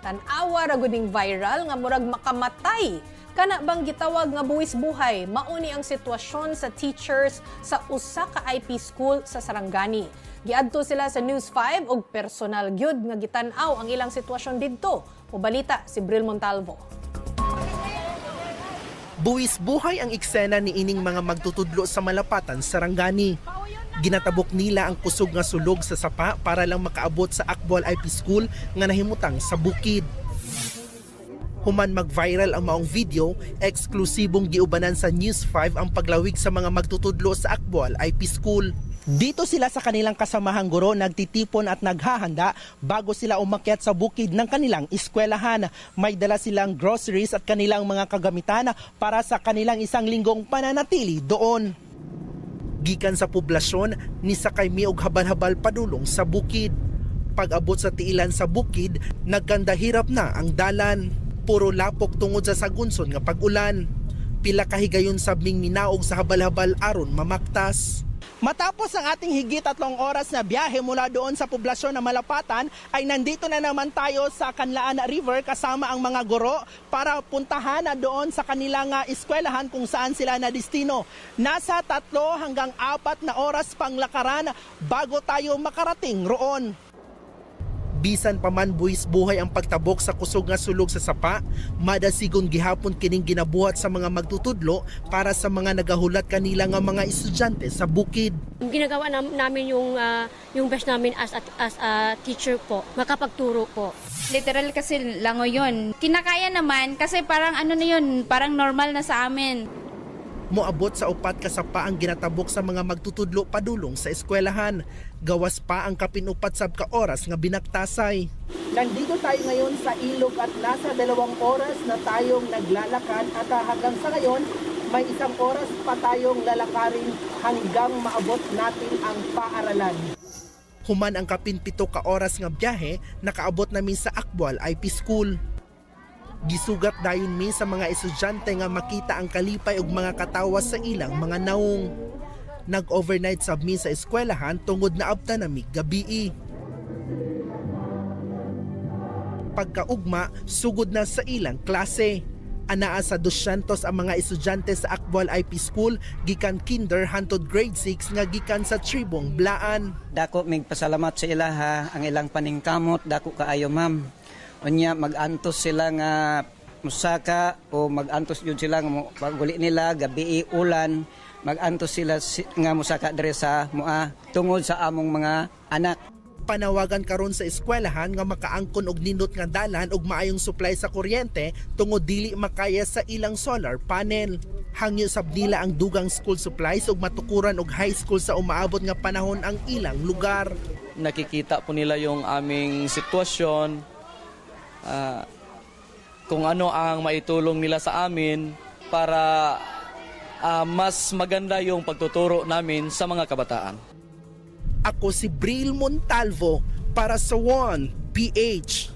Tan-awa ra guding viral nga murag makamatay. Kana bang gitawag nga buwis buhay, mauni ang sitwasyon sa teachers sa usa ka IP school sa Sarangani. Giadto sila sa News 5 og personal gyud nga gitan-aw ang ilang sitwasyon didto. Mobalita si Bril Montalvo. Buwis buhay ang eksena ni ining mga magtutudlo sa Malapatan, Sarangani. Ginatabok nila ang kusog nga sulog sa sapa para lang makaabot sa Akbual IP School nga nahimutang sa bukid. Human mag-viral ang maong video, eksklusibong giubanan sa News 5 ang paglawig sa mga magtutudlo sa Akbual IP School. Dito sila sa kanilang kasamahang guro nagtitipon at naghahanda bago sila umakyat sa bukid ng kanilang eskwelahan. May dala silang groceries at kanilang mga kagamitan para sa kanilang isang linggong pananatili doon. Gikan sa poblasyon, nisakay mi og habal-habal padulong sa bukid. Pag-abot sa tiilan sa bukid, nagkandahirap na ang dalan. Puro lapok tungod sa sagunson nga pag-ulan. Pila kahigayon sabing minaog sa habal-habal aron mamaktas. Matapos ang ating higit 3 oras na biyahe mula doon sa poblasyon ng Malapatan, ay nandito na naman tayo sa Canlaan River kasama ang mga guro para puntahan na doon sa kanilang eskwelahan kung saan sila na destino. Nasa 3 hanggang 4 na oras pang lakaran bago tayo makarating roon. Bisan pa man buwis buhay ang pagtabok sa kusog nga sulog sa sapa, madasigon gihapon kining ginabuhat sa mga magtutudlo para sa mga nagahulat kanila nga mga estudyante sa bukid. Ginagawa namin yung best namin as a teacher po, makapagturo po. Literal kasi lango yun. Kinakaya naman kasi parang ano na yun, parang normal na sa amin. Moabot sa 4 ka sapa ang ginatabok sa mga magtutudlo padulong sa eskwelahan. Gawas pa ang kapinupat sab ka oras nga binaktasay. Nandito tayo ngayon sa ilog at nasa 2 oras na tayong naglalakad at hanggang sa ngayon may 1 oras pa tayong lalakarin hanggang maabot natin ang paaralan. Human ang kapinpito ka oras nga biyahe, nakaabot namin sa Akbual IP School. Gisugat dayon mi sa mga estudyante nga makita ang kalipay ug mga katawa sa ilang mga naong. Nag-overnight sab mi sa eskwelahan tungod na abta na mi gabii. Pagkaugma, sugod na sa ilang klase. Anaa sa 200 ang mga estudyante sa Akbual IP School gikan kinder hangtod grade 6 nga gikan sa tribong Blaan. Dako mig pasalamat sa ilaha ang ilang paningkamot, dako kaayo ma'am. Unya mag-antos sila nga musaka o mag-antos yun sila nga paguli nila gabi ulan, mag-antos sila nga musaka dire sa mua tungod sa among mga anak. Panawagan karon sa eskwelahan nga makaangkon og nindot nga dalan og maayong supply sa kuryente tungod dili makaya sa ilang solar panel. Hangyo sab nila ang dugang school supplies ug matukuran og high school sa umaabot nga panahon ang ilang lugar. Nakikita po nila yung aming sitwasyon. Kung ano ang maitulong nila sa amin para mas maganda yung pagtuturo namin sa mga kabataan. Ako si Bril Montalvo para sa One PH.